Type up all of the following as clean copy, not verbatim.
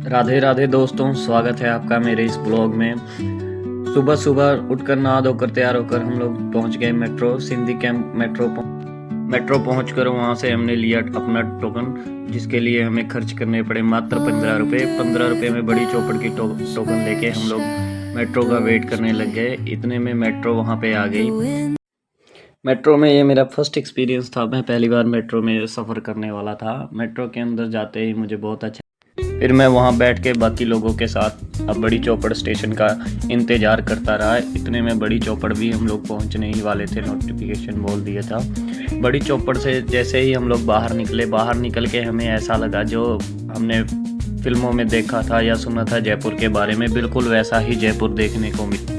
राधे राधे दोस्तों, स्वागत है आपका मेरे इस ब्लॉग में। सुबह सुबह उठकर नहा धोकर तैयार होकर हम लोग पहुंच गए मेट्रो सिंधी कैंप। मेट्रो पहुंचकर वहां से हमने लिया अपना टोकन, जिसके लिए हमें खर्च करने पड़े मात्र 15 रुपये। 15 रुपये में बड़ी चौपड़ की टोकन लेके हम लोग मेट्रो का वेट करने लग गए। इतने में मेट्रो वहां पे आ गई। मेट्रो में ये मेरा फर्स्ट एक्सपीरियंस था। मैं पहली बार मेट्रो में सफ़र करने वाला था। मेट्रो के अंदर जाते ही मुझे बहुत अच्छा, फिर मैं वहाँ बैठ के बाकी लोगों के साथ अब बड़ी चौपड़ स्टेशन का इंतज़ार करता रहा। इतने में बड़ी चौपड़ भी हम लोग पहुँचने ही वाले थे, नोटिफिकेशन बोल दिया था। बड़ी चौपड़ से जैसे ही हम लोग बाहर निकल के हमें ऐसा लगा जो हमने फिल्मों में देखा था या सुना था जयपुर के बारे में, बिल्कुल वैसा ही जयपुर देखने को मिला।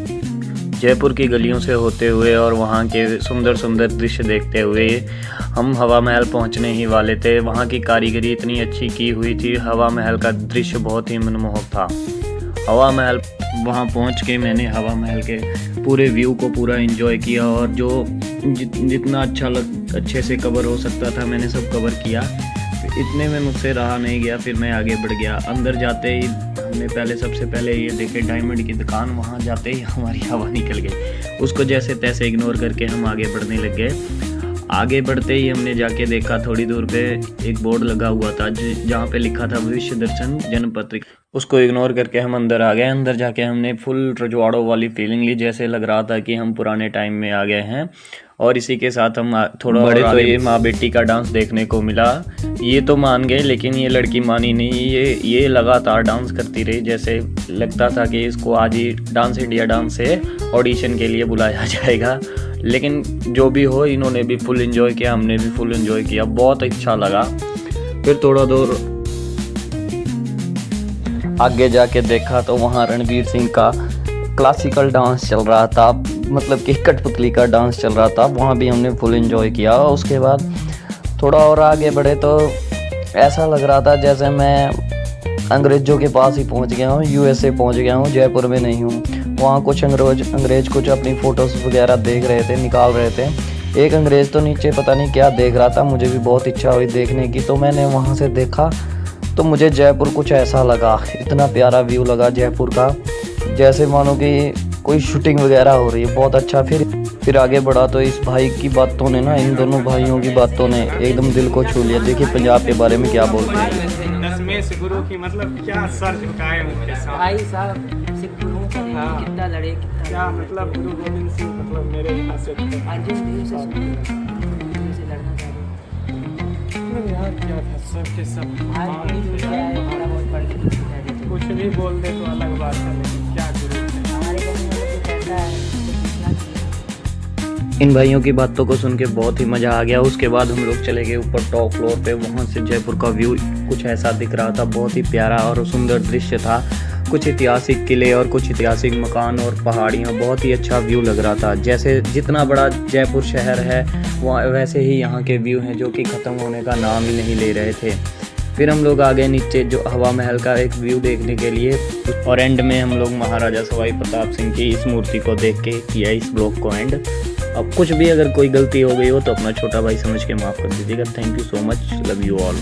जयपुर की गलियों से होते हुए और वहाँ के सुंदर सुंदर दृश्य देखते हुए हम हवा महल पहुँचने ही वाले थे। वहाँ की कारीगरी इतनी अच्छी की हुई थी। हवा महल का दृश्य बहुत ही मनमोहक था। हवा महल वहाँ पहुँच के मैंने हवा महल के पूरे व्यू को पूरा एंजॉय किया और जो जितना अच्छे से कवर हो सकता था मैंने सब कवर किया। इतने में मुझसे रहा नहीं गया, फिर मैं आगे बढ़ गया। अंदर जाते ही हमने सबसे पहले ये देखे डायमंड की दुकान। वहाँ जाते ही हमारी हवा निकल गई। उसको जैसे तैसे इग्नोर करके हम आगे बढ़ने लग गए। आगे बढ़ते ही हमने जाके देखा थोड़ी दूर पे एक बोर्ड लगा हुआ था जहाँ पे लिखा था भविष्य दर्शन जनपत्रिका। उसको इग्नोर करके हम अंदर आ गए। अंदर जाके हमने फुल रजवाड़ों वाली फीलिंग ली, जैसे लग रहा था कि हम पुराने टाइम में आ गए हैं। और इसी के साथ हम थोड़ा बड़े तो ये माँ बेटी का डांस देखने को मिला। ये तो मान गए, लेकिन ये लड़की मानी नहीं। ये लगातार डांस करती रही, जैसे लगता था कि इसको आज ही डांस इंडिया डांस से ऑडिशन के लिए बुलाया जाएगा। लेकिन जो भी हो, इन्होंने भी फुल एंजॉय किया, हमने भी फुल एंजॉय किया, बहुत अच्छा लगा। फिर थोड़ा दूर आगे जाके देखा तो वहाँ रणवीर सिंह का क्लासिकल डांस चल रहा था, मतलब कि कठपुतली का डांस चल रहा था। वहाँ भी हमने फुल एंजॉय किया। उसके बाद थोड़ा और आगे बढ़े तो ऐसा लग रहा था जैसे मैं अंग्रेज़ों के पास ही पहुँच गया हूँ, यूएसए पहुँच गया हूँ, जयपुर में नहीं हूँ। वहाँ कुछ अंग्रेज़ कुछ अपनी फ़ोटोज़ वगैरह देख रहे थे, निकाल रहे थे। एक अंग्रेज़ तो नीचे पता नहीं क्या देख रहा था, मुझे भी बहुत इच्छा हुई देखने की, तो मैंने वहाँ से देखा तो मुझे जयपुर कुछ ऐसा लगा, इतना प्यारा व्यू लगा जयपुर का, जैसे मानो कि कोई शूटिंग वगैरह हो रही है, बहुत अच्छा। फिर आगे बढ़ा तो इस भाई की बातों ने ना, इन दोनों भाइयों की बातों ने एकदम दिल को छू लिया। देखिए पंजाब के बारे में क्या बोलते हैं। दशमेश गुरु की मतलब क्या सर झुकाए उनके साथ भाई साहब, सिख गुरुओं का हाँ। कितना लड़े, कितना क्या मतलब गुरु गोविंद सिंह मतलब मेरे यहाँ से आज जिस दिन से लड़ना चाह रहे यार क्या था, सब के सब आज भी जो है थोड़ा बहुत पढ़ के लिख दिया। कुछ भी बोल दे तो अलग बात है, लेकिन क्या गुरु है। हमारे घर में जो कहता है सीखना चाहिए। इन भाइयों की बातों को सुन के बहुत ही मज़ा आ गया। उसके बाद हम लोग चले गए ऊपर टॉप फ्लोर पे। वहाँ से जयपुर का व्यू कुछ ऐसा दिख रहा था, बहुत ही प्यारा और सुंदर दृश्य था। कुछ ऐतिहासिक किले और कुछ ऐतिहासिक मकान और पहाड़ियाँ, बहुत ही अच्छा व्यू लग रहा था। जैसे जितना बड़ा जयपुर शहर है वहाँ वैसे ही यहाँ के व्यू हैं, जो कि ख़त्म होने का नाम ही नहीं ले रहे थे। फिर हम लोग आ गए नीचे जो हवा महल का एक व्यू देखने के लिए, और एंड में हम लोग महाराजा सवाई प्रताप सिंह की इस मूर्ति को देख के किया इस ब्लॉग को एंड। अब कुछ भी अगर कोई गलती हो गई हो तो अपना छोटा भाई समझ के माफ़ कर दीजिएगा। Thank you so much, love you all.